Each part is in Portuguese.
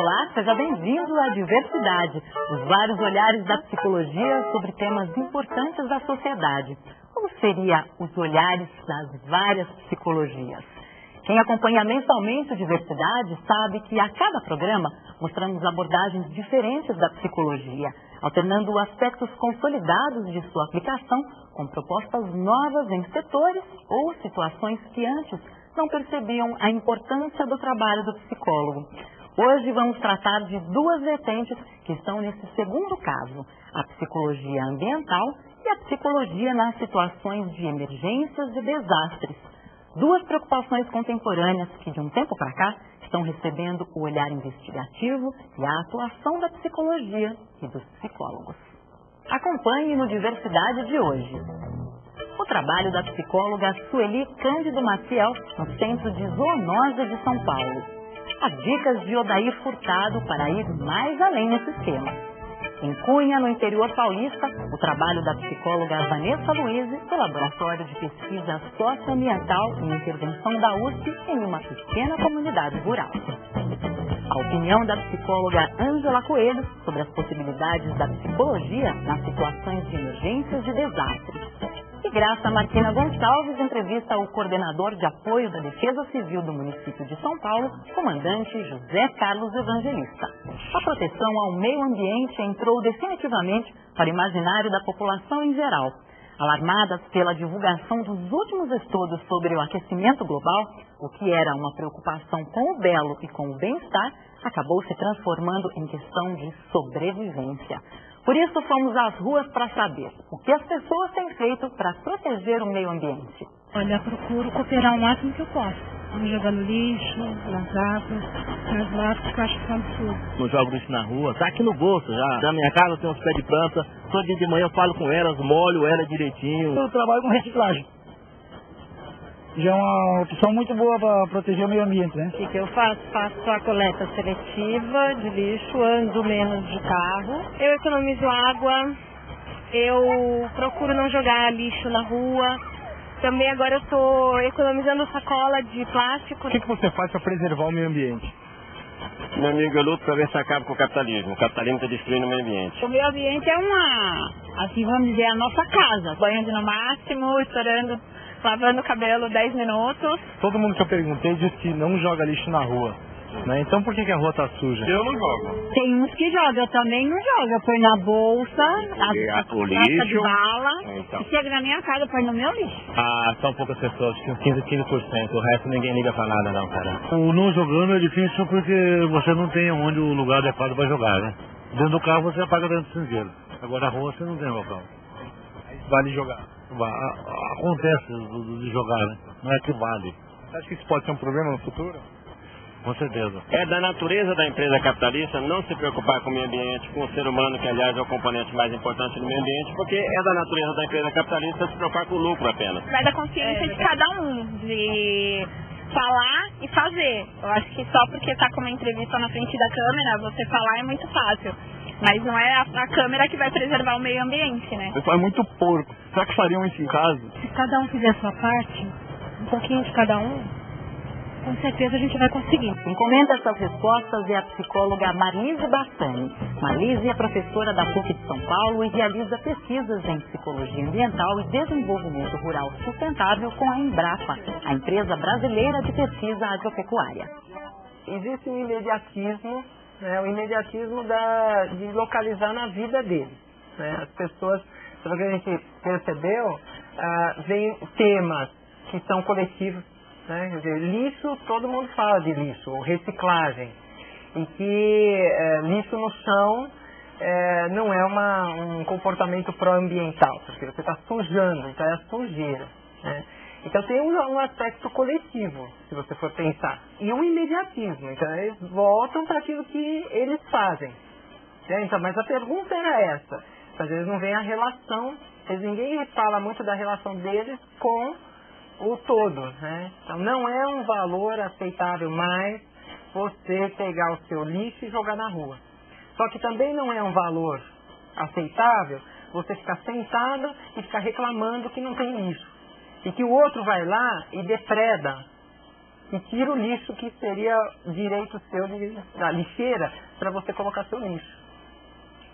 Olá, seja bem-vindo à Diversidade, os vários olhares da psicologia sobre temas importantes da sociedade. Como seriam os olhares das várias psicologias? Quem acompanha mensalmente o Diversidade sabe que a cada programa mostramos abordagens diferentes da psicologia, alternando aspectos consolidados de sua aplicação com propostas novas em setores ou situações que antes não percebiam a importância do trabalho do psicólogo. Hoje vamos tratar de duas vertentes que estão nesse segundo caso, a psicologia ambiental e a psicologia nas situações de emergências e desastres. Duas preocupações contemporâneas que, de um tempo para cá, estão recebendo o olhar investigativo e a atuação da psicologia e dos psicólogos. Acompanhe no Diversidade de hoje o trabalho da psicóloga Sueli Cândido Maciel no Centro de Zoonose de São Paulo. As dicas de Odair Furtado para ir mais além nesse tema. Em Cunha, no interior paulista, o trabalho da psicóloga Vanessa Luiz do Laboratório de Pesquisa Socioambiental e Intervenção da USP em uma pequena comunidade rural. A opinião da psicóloga Ângela Coelho sobre as possibilidades da psicologia nas situações de emergências e desastres. E Graça Marquina Gonçalves entrevista o coordenador de apoio da Defesa Civil do município de São Paulo, comandante José Carlos Evangelista. A proteção ao meio ambiente entrou definitivamente para o imaginário da população em geral. Alarmadas pela divulgação dos últimos estudos sobre o aquecimento global, o que era uma preocupação com o belo e com o bem-estar, acabou se transformando em questão de sobrevivência. Por isso fomos às ruas para saber o que as pessoas têm feito para proteger o meio ambiente. Olha, procuro cooperar o máximo que eu posso. Não jogar no lixo, nas águas, nas latas, que eu acho que é um absurdo. Não jogo lixo na rua, tá aqui no bolso já. Na minha casa tem uns pés de planta, todo dia de manhã eu falo com elas, molho elas direitinho. Eu trabalho com reciclagem. Já é uma opção muito boa para proteger o meio ambiente, né? O que eu faço? Faço a coleta seletiva de lixo, ando menos de carro. Eu economizo água, eu procuro não jogar lixo na rua. Também agora eu estou economizando sacola de plástico. O que você faz para preservar o meio ambiente? Meu amigo, eu luto para ver se acaba com o capitalismo. O capitalismo está destruindo o meio ambiente. O meio ambiente é assim vamos dizer, a nossa casa. Banhando no máximo, estourando, lavando o cabelo 10 minutos. Todo mundo que eu perguntei disse que não joga lixo na rua, né? Então por que a rua está suja? Eu não jogo. Tem uns que jogam, eu também não jogo. Eu ponho na bolsa, o lata de lixo. bala. Então. E chega na minha casa, eu ponho no meu lixo. São poucas pessoas, 15%, o resto ninguém liga pra nada não, cara. O não jogando é difícil porque você não tem onde o lugar adequado para jogar, né? Dentro do carro você apaga dentro do cinzeiro. Agora a rua você não tem local. Vale jogar. Acontece de jogar, né? Não é que vale. Você acha que isso pode ser um problema no futuro? Com certeza. É da natureza da empresa capitalista não se preocupar com o meio ambiente, com o ser humano, que aliás é o componente mais importante do meio ambiente, porque é da natureza da empresa capitalista se preocupar com o lucro apenas. Vai da consciência de cada um, de falar e fazer. Eu acho que só porque está com uma entrevista na frente da câmera, você falar é muito fácil. Mas não é a câmera que vai preservar o meio ambiente, né? O pessoal é muito porco. Será que fariam isso em casa? Se cada um fizer a sua parte, um pouquinho de cada um, com certeza a gente vai conseguir. Quem comenta essas respostas é a psicóloga Marlise Bastani. Marlise é professora da PUC de São Paulo e realiza pesquisas em psicologia ambiental e desenvolvimento rural sustentável com a Embrapa, a empresa brasileira de pesquisa agropecuária. Existe um imediatismo, né, o imediatismo de localizar na vida deles. Né? As pessoas, pelo que a gente percebeu, vem temas que são coletivos. Né? Quer dizer, lixo, todo mundo fala de lixo, ou reciclagem. E que lixo no chão não é um comportamento pró-ambiental, porque você está sujando, então é a sujeira. Né? Então tem um aspecto coletivo, se você for pensar. E um imediatismo, então eles voltam para aquilo que eles fazem. Né? Então, mas a pergunta era essa, às vezes não vem a relação, ninguém fala muito da relação deles com o todo, né? Então não é um valor aceitável mais você pegar o seu lixo e jogar na rua. Só que também não é um valor aceitável você ficar sentado e ficar reclamando que não tem lixo. E que o outro vai lá e depreda e tira o lixo que seria direito seu da lixeira para você colocar seu lixo.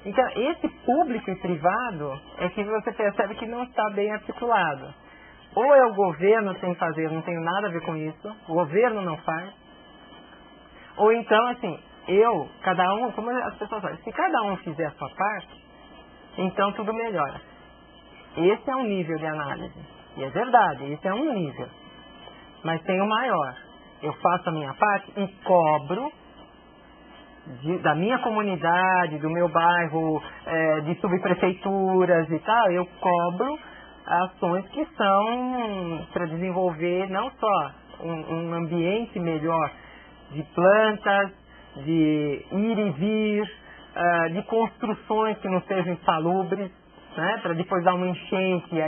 Então, esse público e privado é que você percebe que não está bem articulado. Ou é o governo que tem que fazer, não tenho nada a ver com isso, o governo não faz. Ou então, assim, cada um, como as pessoas falam, se cada um fizer a sua parte, então tudo melhora. Esse é um nível de análise. E é verdade, esse é um nível. Mas tem o maior. Eu faço a minha parte e cobro da minha comunidade, do meu bairro, de subprefeituras e tal, eu cobro ações que são para desenvolver não só um ambiente melhor de plantas, de ir e vir, de construções que não sejam insalubres, né, para depois dar uma enchente e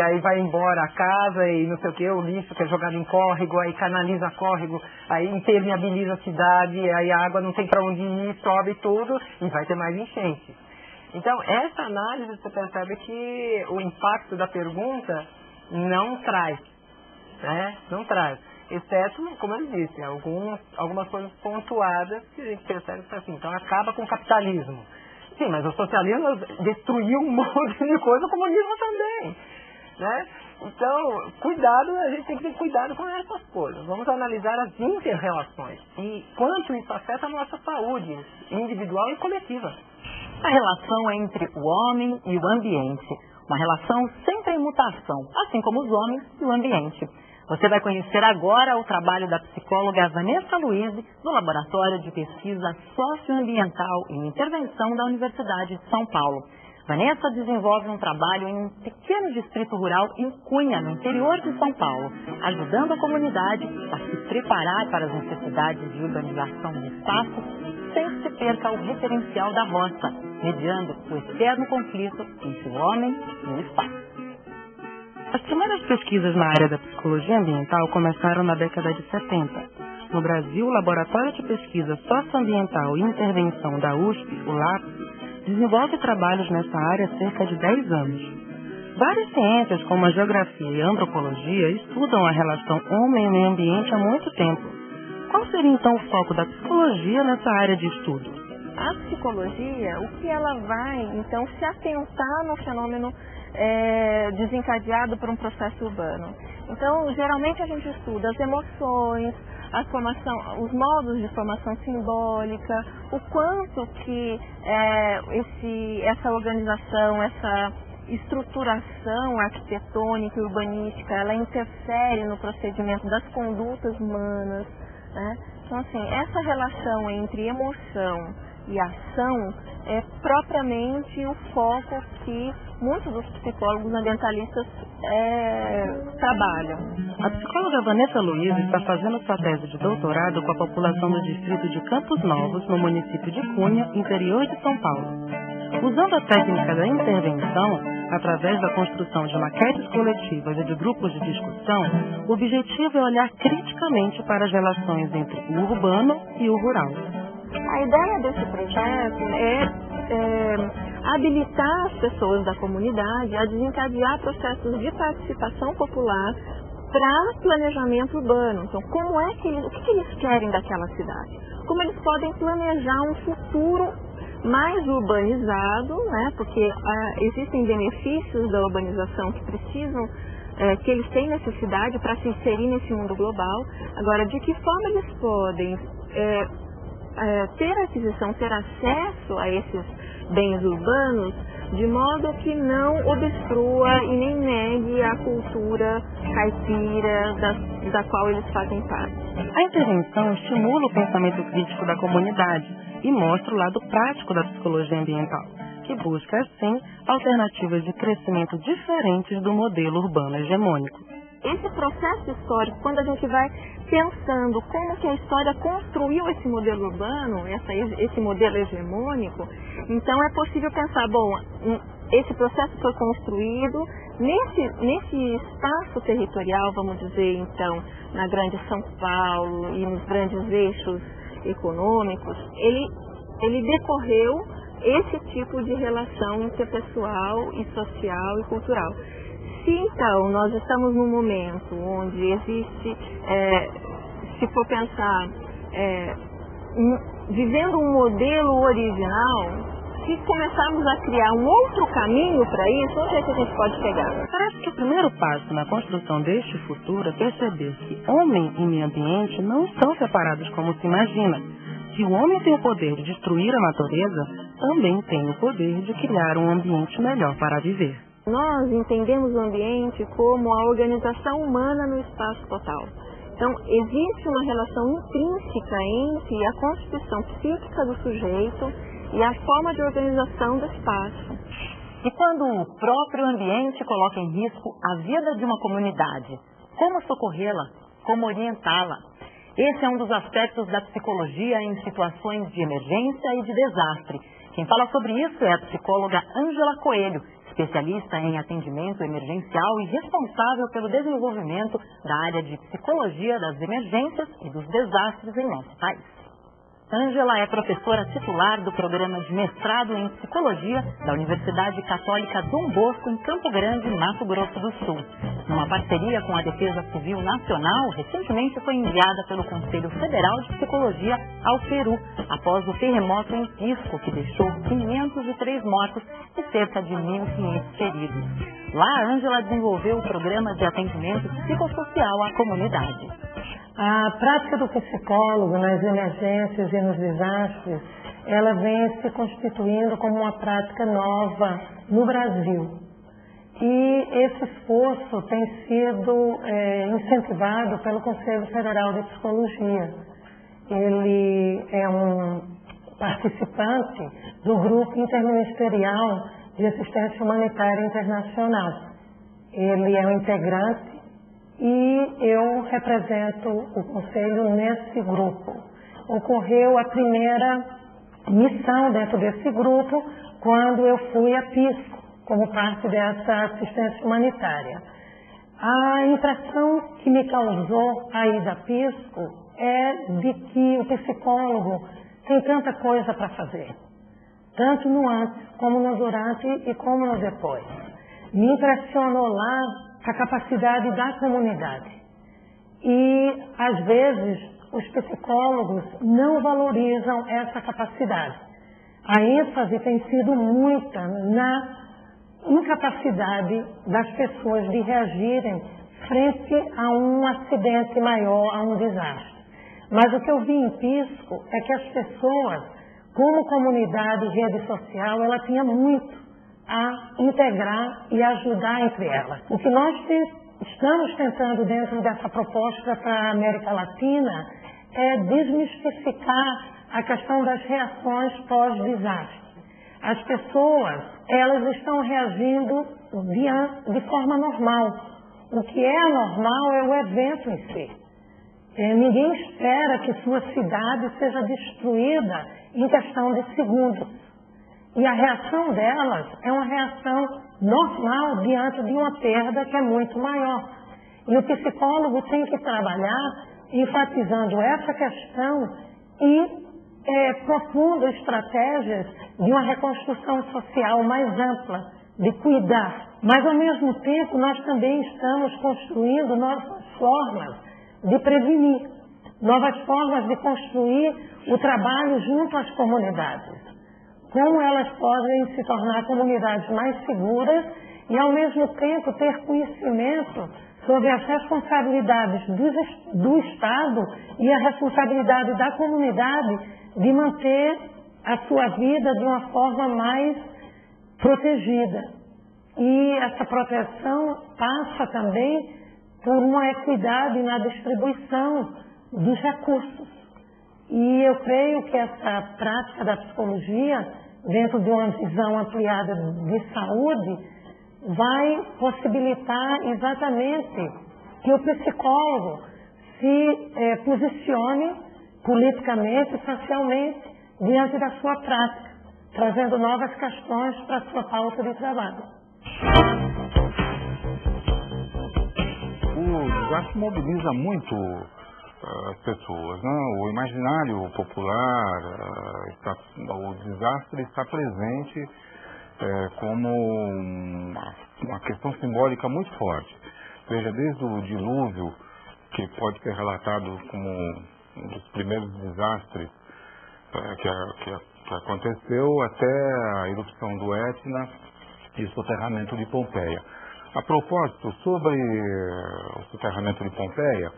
aí vai embora a casa e não sei o que, o lixo que é jogado em córrego, aí canaliza córrego, aí impermeabiliza a cidade, aí a água não tem para onde ir, sobe tudo e vai ter mais enchente. Então, essa análise você percebe que o impacto da pergunta não traz, né? Não traz. Exceto, como eu disse, algumas coisas pontuadas que a gente percebe que assim, então acaba com o capitalismo. Sim, mas o socialismo destruiu um monte de coisa, o comunismo também, né? Então, cuidado, a gente tem que ter cuidado com essas coisas. Vamos analisar as inter-relações e quanto isso afeta a nossa saúde individual e coletiva. A relação entre o homem e o ambiente, uma relação sempre em mutação, assim como os homens e o ambiente. Você vai conhecer agora o trabalho da psicóloga Vanessa Luiz, do Laboratório de Pesquisa Socioambiental e Intervenção da Universidade de São Paulo. Vanessa desenvolve um trabalho em um pequeno distrito rural em Cunha, no interior de São Paulo, ajudando a comunidade a se preparar para as necessidades de urbanização do espaço, sem que se perca o referencial da roça, mediando o eterno conflito entre o homem e o espaço. As primeiras pesquisas na área da psicologia ambiental começaram na década de 70. No Brasil, o Laboratório de Pesquisa Socioambiental e Intervenção da USP, o LAPS, desenvolve trabalhos nessa área há cerca de 10 anos. Várias ciências, como a geografia e a antropologia, estudam a relação homem e meio ambiente há muito tempo. Qual seria então o foco da psicologia nessa área de estudo? A psicologia, o que ela vai, então, se atentar no fenômeno desencadeado por um processo urbano. Então, geralmente a gente estuda as emoções, os modos de formação simbólica, o quanto que essa organização, essa estruturação arquitetônica e urbanística, ela interfere no procedimento das condutas humanas, né? Então, assim, essa relação entre emoção e ação é propriamente o foco que muitos dos psicólogos ambientalistas trabalham. A psicóloga Vanessa Luiz está fazendo sua tese de doutorado com a população do distrito de Campos Novos, no município de Cunha, interior de São Paulo. Usando a técnica da intervenção, através da construção de maquetes coletivas e de grupos de discussão, o objetivo é olhar criticamente para as relações entre o urbano e o rural. A ideia desse projeto é habilitar as pessoas da comunidade a desencadear processos de participação popular para planejamento urbano. Então, o que eles querem daquela cidade? Como eles podem planejar um futuro mais urbanizado, né? Porque existem benefícios da urbanização que eles têm necessidade para se inserir nesse mundo global. Agora, de que forma eles podem ter aquisição, ter acesso a esses bens urbanos, de modo que não obstrua e nem negue a cultura caipira da qual eles fazem parte. A intervenção estimula o pensamento crítico da comunidade e mostra o lado prático da psicologia ambiental, que busca, assim, alternativas de crescimento diferentes do modelo urbano hegemônico. Esse processo histórico, quando a gente vai pensando como que a história construiu esse modelo urbano, esse modelo hegemônico, então é possível pensar, esse processo foi construído nesse espaço territorial, vamos dizer, então, na grande São Paulo e nos grandes eixos econômicos, ele decorreu esse tipo de relação interpessoal e social e cultural. Se então nós estamos num momento onde existe, se for pensar, vivendo um modelo original, se começarmos a criar um outro caminho para isso, onde é que a gente pode chegar? Parece que o primeiro passo na construção deste futuro é perceber que homem e meio ambiente não estão separados como se imagina. Se o homem tem o poder de destruir a natureza, também tem o poder de criar um ambiente melhor para viver. Nós entendemos o ambiente como a organização humana no espaço total. Então, existe uma relação intrínseca entre a constituição psíquica do sujeito e a forma de organização do espaço. E quando o próprio ambiente coloca em risco a vida de uma comunidade, como socorrê-la? Como orientá-la? Esse é um dos aspectos da psicologia em situações de emergência e de desastre. Quem fala sobre isso é a psicóloga Ângela Coelho, especialista em atendimento emergencial e responsável pelo desenvolvimento da área de psicologia das emergências e dos desastres em nosso país. Ângela é professora titular do programa de mestrado em psicologia da Universidade Católica Dom Bosco, em Campo Grande, Mato Grosso do Sul. Numa parceria com a Defesa Civil Nacional, recentemente foi enviada pelo Conselho Federal de Psicologia ao Peru, após o terremoto em Pisco, que deixou 503 mortos e cerca de 1.500 feridos. Lá, a Ângela desenvolveu o programa de atendimento psicossocial à comunidade. A prática do psicólogo nas emergências e nos desastres, ela vem se constituindo como uma prática nova no Brasil. E esse esforço tem sido incentivado pelo Conselho Federal de Psicologia. Ele é um participante do Grupo Interministerial de Assistência Humanitária Internacional. Ele é um integrante e eu represento o Conselho nesse grupo. Ocorreu a primeira missão dentro desse grupo quando eu fui a Pisco, como parte dessa assistência humanitária. A impressão que me causou a ida a Pisco é de que o psicólogo tem tanta coisa para fazer, tanto no antes, como no durante e como no depois. Me impressionou lá a capacidade da comunidade. E, às vezes, os psicólogos não valorizam essa capacidade. A ênfase tem sido muita na incapacidade das pessoas de reagirem frente a um acidente maior, a um desastre. Mas o que eu vi em Pisco é que as pessoas, como comunidade e rede social, ela tinha muito a integrar e ajudar entre elas. O que nós estamos tentando dentro dessa proposta para a América Latina é desmistificar a questão das reações pós-desastre. As pessoas, elas estão reagindo de forma normal. O que é anormal é o evento em si. Ninguém espera que sua cidade seja destruída em questão de segundos. E a reação delas é uma reação normal diante de uma perda que é muito maior. E o psicólogo tem que trabalhar enfatizando essa questão e propondo estratégias de uma reconstrução social mais ampla, de cuidar. Mas, ao mesmo tempo, nós também estamos construindo novas formas de prevenir, novas formas de construir o trabalho junto às comunidades. Como elas podem se tornar comunidades mais seguras e, ao mesmo tempo, ter conhecimento sobre as responsabilidades do Estado e a responsabilidade da comunidade de manter a sua vida de uma forma mais protegida. E essa proteção passa também por uma equidade na distribuição dos recursos. E eu creio que essa prática da psicologia, dentro de uma visão ampliada de saúde, vai possibilitar exatamente que o psicólogo se posicione politicamente e socialmente diante da sua prática, trazendo novas questões para a sua pauta de trabalho. O desastre mobiliza muito as pessoas, né? O imaginário popular, o desastre está presente como uma questão simbólica muito forte. Veja, desde o dilúvio, que pode ser relatado como um dos primeiros desastres que aconteceu, até a erupção do Etna e o soterramento de Pompeia. A propósito, sobre o soterramento de Pompeia,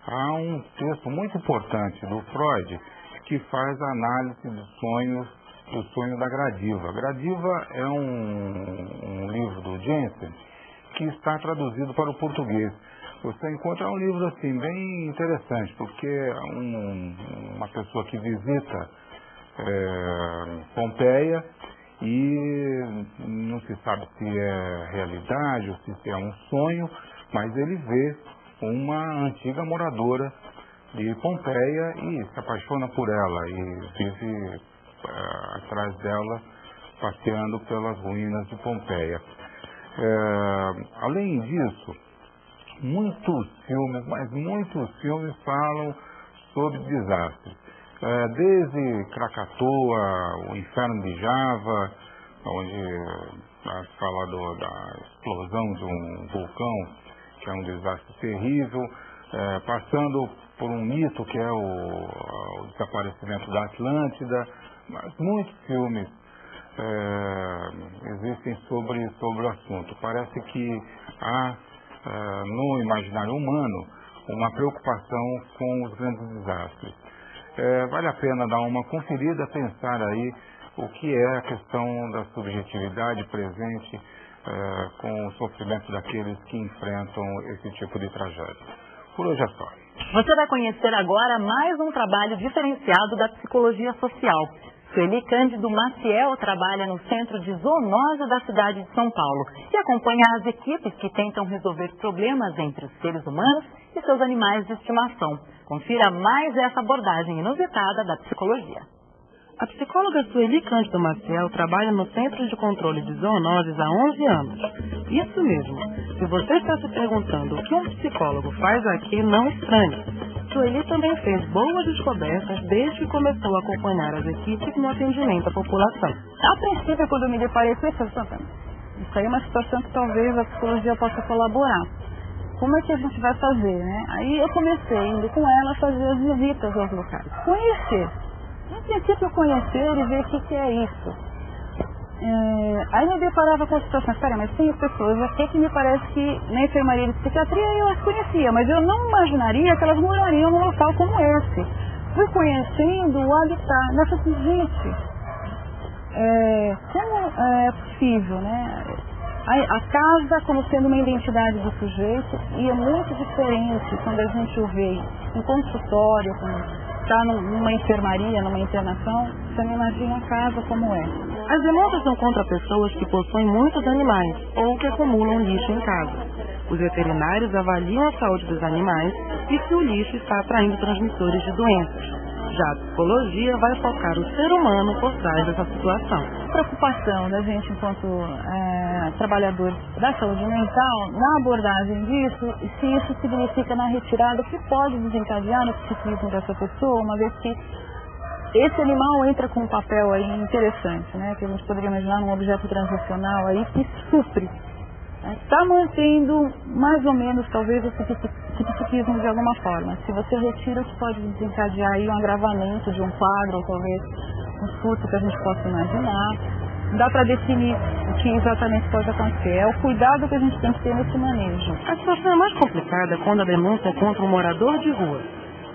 há um texto muito importante do Freud que faz a análise do sonho da Gradiva. Gradiva é um livro do Jensen que está traduzido para o português. Você encontra um livro assim bem interessante, porque uma pessoa que visita Pompeia e não se sabe se é realidade ou se é um sonho, mas ele vê uma antiga moradora de Pompeia e se apaixona por ela e vive atrás dela, passeando pelas ruínas de Pompeia. Além disso, muitos filmes falam sobre desastres. Desde Krakatoa, o Inferno de Java, onde se fala da explosão de um vulcão, que é um desastre terrível, passando por um mito que é o desaparecimento da Atlântida, mas muitos filmes existem sobre o assunto. Parece que há no imaginário humano uma preocupação com os grandes desastres. Vale a pena dar uma conferida, pensar aí o que é a questão da subjetividade presente com o sofrimento daqueles que enfrentam esse tipo de tragédia. Por hoje é só. Você vai conhecer agora mais um trabalho diferenciado da psicologia social. Sueli Cândido Maciel trabalha no Centro de Zoonose da cidade de São Paulo e acompanha as equipes que tentam resolver problemas entre os seres humanos e seus animais de estimação. Confira mais essa abordagem inusitada da psicologia. A psicóloga Sueli Cândido Maciel trabalha no Centro de Controle de Zoonoses há 11 anos. Isso mesmo. Se você está se perguntando o que um psicólogo faz aqui, não estranhe. Sueli também fez boas descobertas desde que começou a acompanhar as equipes no atendimento à população. A princípio, quando eu me deparei com isso, isso aí é uma situação que talvez a psicologia possa colaborar. Como é que a gente vai fazer, né? Aí eu comecei, indo com ela, a fazer as visitas aos locais. Conhecer. No princípio, conhecer e ver o que é isso. Aí eu deparava com a situação, mas tem pessoas aqui que me parece que na enfermaria de psiquiatria eu as conhecia, mas eu não imaginaria que elas morariam num local como esse. Fui conhecendo o habitat. Nessa gente, como é possível, né? A casa como sendo uma identidade do sujeito, e é muito diferente quando a gente o vê em consultório, está numa enfermaria, numa internação, você não imagina a casa como é. As demandas são contra pessoas que possuem muitos animais ou que acumulam lixo em casa. Os veterinários avaliam a saúde dos animais e se o lixo está atraindo transmissores de doenças. Já a psicologia vai focar o ser humano por trás dessa situação. A preocupação da gente enquanto trabalhadores da saúde mental, na abordagem disso, se isso significa na retirada, o que pode desencadear no psiquismo dessa pessoa, uma vez que esse animal entra com um papel aí interessante, né, que a gente poderia imaginar um objeto transacional aí que supre. Está mantendo mais ou menos, talvez, esse psiquismo de alguma forma. Se você retira, o que pode desencadear aí um agravamento de um quadro, ou talvez um surto que a gente possa imaginar. Dá para definir o que exatamente pode acontecer. É o cuidado que a gente tem que ter nesse manejo. A situação é mais complicada quando a denúncia é contra um morador de rua.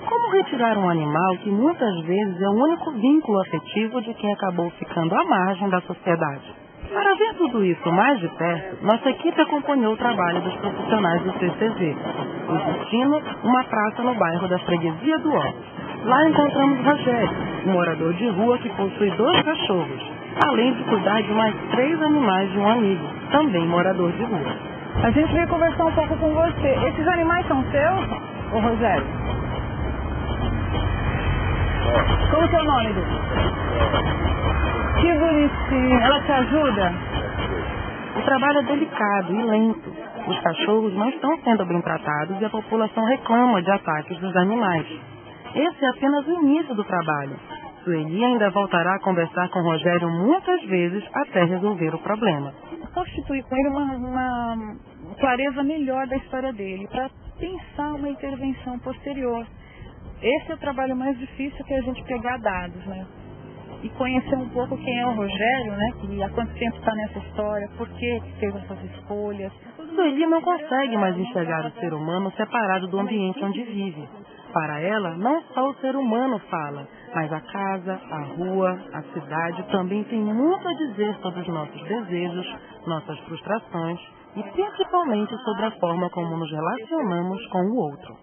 Como retirar um animal que muitas vezes é o único vínculo afetivo de quem acabou ficando à margem da sociedade? Para ver tudo isso mais de perto, nossa equipe acompanhou o trabalho dos profissionais do CCZ. O destino, uma praça no bairro da Freguesia do Ó. Lá encontramos Rogério, um morador de rua que possui 2 cachorros, além de cuidar de mais 3 animais de um amigo, também morador de rua. A gente veio conversar um pouco com você. Esses animais são seus, ô Rogério? Como que é o nome dele? Que bonitinho. Ela te ajuda? O trabalho é delicado e lento. Os cachorros não estão sendo bem tratados e a população reclama de ataques dos animais. Esse é apenas o início do trabalho. Sueli ainda voltará a conversar com Rogério muitas vezes até resolver o problema. Constituir com ele uma clareza melhor da história dele, para pensar uma intervenção posterior. Esse é o trabalho mais difícil, que é a gente pegar dados, né? E conhecer um pouco quem é o Rogério, né? E há quanto tempo está nessa história, por que fez essas escolhas. Sueli não consegue mais enxergar o ser humano separado do ambiente onde vive. Para ela, não só o ser humano fala, mas a casa, a rua, a cidade também tem muito a dizer sobre os nossos desejos, nossas frustrações e principalmente sobre a forma como nos relacionamos com o outro.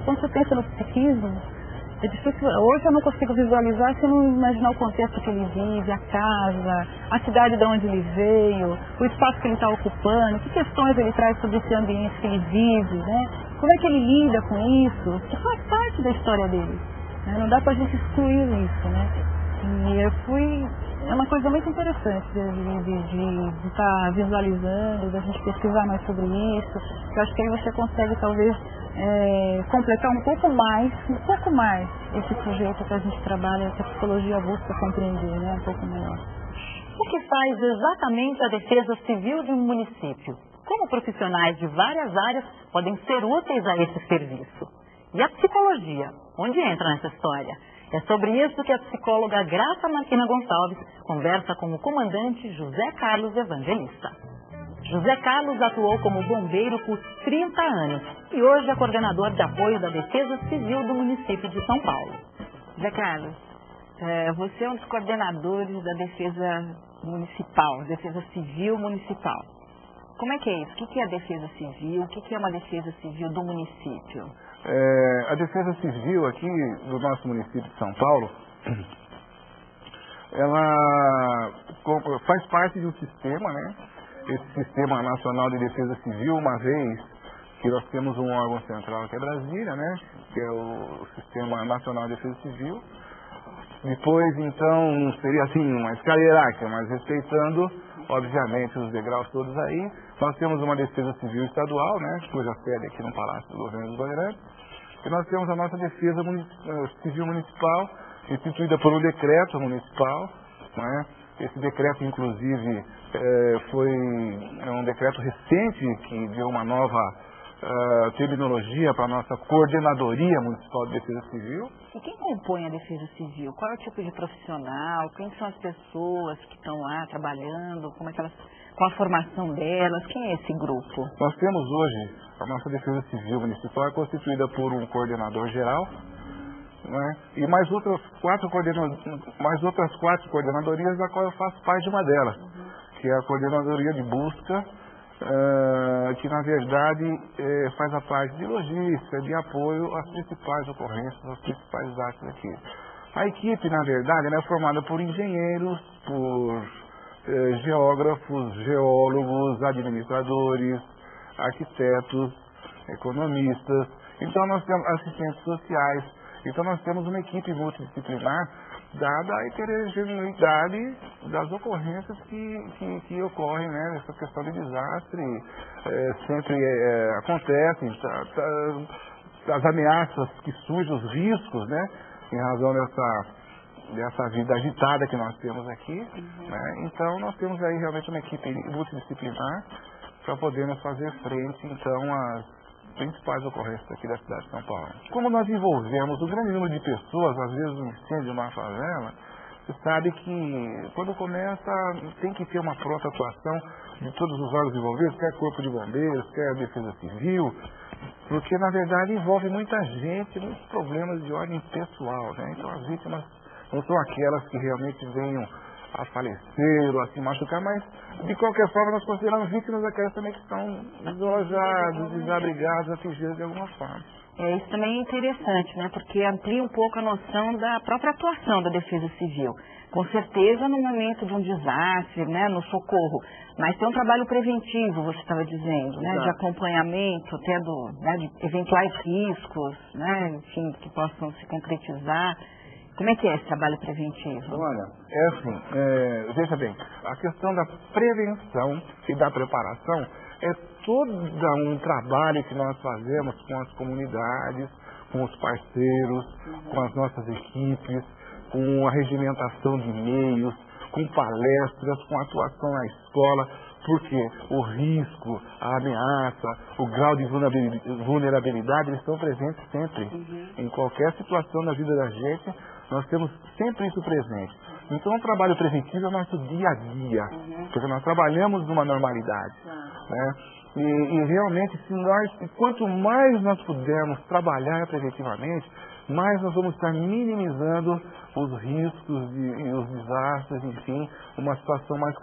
Quando você pensa no psiquismo, é difícil. Hoje eu não consigo visualizar se eu não imaginar o contexto que ele vive, a casa, a cidade de onde ele veio, o espaço que ele está ocupando, que questões ele traz sobre esse ambiente que ele vive, né? Como é que ele lida com isso? Que faz parte da história dele, né? Não dá pra gente excluir isso, né? E é uma coisa muito interessante de estar visualizando, da gente pesquisar mais sobre isso. Eu acho que aí você consegue talvez completar um pouco mais esse projeto que a gente trabalha, que a psicologia busca compreender, né? Um pouco melhor. O que faz exatamente a defesa civil de um município? Como profissionais de várias áreas podem ser úteis a esse serviço? E a psicologia, onde entra nessa história? É sobre isso que a psicóloga Graça Marquina Gonçalves conversa com o comandante José Carlos Evangelista. José Carlos atuou como bombeiro por 30 anos e hoje é coordenador de apoio da Defesa Civil do município de São Paulo. José Carlos, você é um dos coordenadores da Defesa Municipal, Defesa Civil Municipal. Como é que é isso? O que é a Defesa Civil? O que é uma Defesa Civil do município? A Defesa Civil aqui do nosso município de São Paulo, ela faz parte de um sistema, né? Esse Sistema Nacional de Defesa Civil, uma vez que nós temos um órgão central que é Brasília, né? Que é o Sistema Nacional de Defesa Civil. Depois, então, seria assim, uma escala hierárquica, mas respeitando, obviamente, os degraus todos aí. Nós temos uma Defesa Civil Estadual, né? Cuja sede aqui no Palácio do Governo dos Bandeirantes. E nós temos a nossa Defesa Civil Municipal, instituída por um decreto municipal, né? Esse decreto, inclusive, foi um decreto recente que deu uma nova terminologia para a nossa Coordenadoria Municipal de Defesa Civil. E quem compõe a Defesa Civil? Qual é o tipo de profissional? Quem são as pessoas que estão lá trabalhando? Qual a formação delas? Quem é esse grupo? Nós temos hoje, a nossa Defesa Civil Municipal é constituída por um coordenador geral, né? E mais outras quatro coordenadorias, da qual eu faço parte de uma delas, que é a Coordenadoria de Busca, que na verdade faz a parte de logística, de apoio às principais ocorrências, às principais atos aqui. A equipe, na verdade, ela é formada por engenheiros, por geógrafos, geólogos, administradores, arquitetos, economistas. Então nós temos assistentes sociais. Então nós temos uma equipe multidisciplinar, dada a heterogeneidade das ocorrências que ocorrem, né? Essa questão de desastre sempre acontecem, as ameaças que surgem, os riscos, né? Em razão dessa vida agitada que nós temos aqui, né? Então nós temos aí realmente uma equipe multidisciplinar para podermos fazer frente, então, às principais ocorrências aqui da cidade de São Paulo. Como nós envolvemos um grande número de pessoas, às vezes um incêndio de uma favela, você sabe que quando começa tem que ter uma pronta atuação de todos os órgãos envolvidos, quer Corpo de Bombeiros, quer Defesa Civil, porque na verdade envolve muita gente, muitos problemas de ordem pessoal, né? Então as vítimas não são aquelas que realmente venham a falecer ou a se machucar, mas de qualquer forma nós consideramos vítimas aquelas também que estão desalojadas, desabrigadas, atingidas de alguma forma. Isso também é interessante, né? Porque amplia um pouco a noção da própria atuação da Defesa Civil. Com certeza no momento de um desastre, né? No socorro. Mas tem um trabalho preventivo, você estava dizendo, né? De acompanhamento, tendo, né? De eventuais riscos, né? Enfim, que possam se concretizar. Como é que é esse trabalho preventivo? Olha, assim, veja bem, a questão da prevenção e da preparação é todo um trabalho que nós fazemos com as comunidades, com os parceiros, com as nossas equipes, com a regimentação de meios, com palestras, com atuação na escola, porque o risco, a ameaça, o grau de vulnerabilidade, eles estão presentes sempre. Em qualquer situação da vida da gente, nós temos sempre isso presente. Então, o trabalho preventivo é o nosso dia a dia, porque nós trabalhamos numa normalidade, né? E realmente, quanto mais nós pudermos trabalhar preventivamente, mais nós vamos estar minimizando os riscos e os desastres, enfim, uma situação mais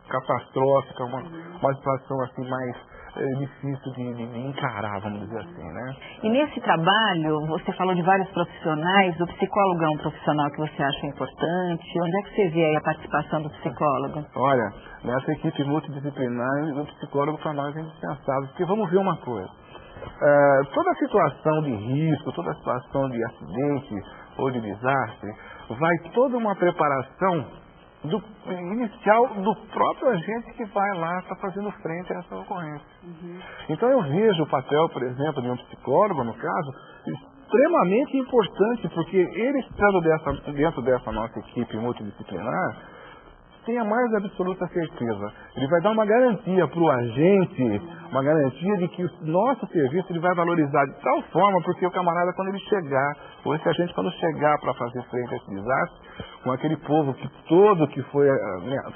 catastrófica, uma situação assim mais difícil de encarar, vamos dizer assim, né? E nesse trabalho, você falou de vários profissionais, o psicólogo é um profissional que você acha importante? Onde é que você vê aí a participação do psicólogo? Olha, nessa equipe multidisciplinar, o psicólogo para nós é indispensável, porque vamos ver uma coisa. Toda situação de risco, toda situação de acidente ou de desastre, vai toda uma preparação inicial do próprio agente que vai lá, está fazendo frente a essa ocorrência. Então eu vejo o papel, por exemplo, de um psicólogo, no caso, extremamente importante, porque ele estando dentro dessa nossa equipe multidisciplinar, tenha mais absoluta certeza. Ele vai dar uma garantia para o agente, uma garantia de que o nosso serviço ele vai valorizar de tal forma, porque o camarada, quando ele chegar, ou esse agente, quando chegar para fazer frente a esse desastre, com aquele povo que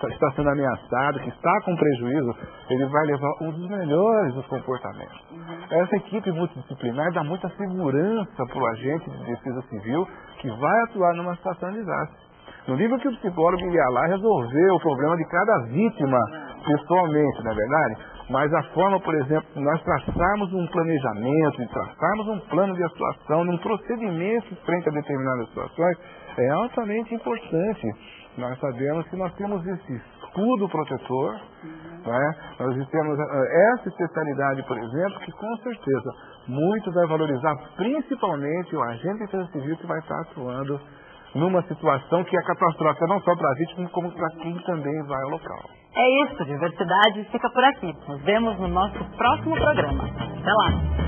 está sendo ameaçado, que está com prejuízo, ele vai levar um dos melhores dos comportamentos. Essa equipe multidisciplinar dá muita segurança para o agente de defesa civil que vai atuar numa situação de desastre. No nível que o psicólogo ia lá resolver o problema de cada vítima pessoalmente, não é verdade? Mas a forma, por exemplo, de nós traçarmos um planejamento, de traçarmos um plano de atuação, num procedimento frente a determinadas situações, é altamente importante. Nós sabemos que nós temos esse escudo protetor, né? Nós temos essa especialidade, por exemplo, que com certeza muito vai valorizar principalmente o agente de defesa civil que vai estar atuando numa situação que é catastrófica não só para a vítima, como para quem também vai ao local. É isso, Diversidade fica por aqui. Nos vemos no nosso próximo programa. Até lá!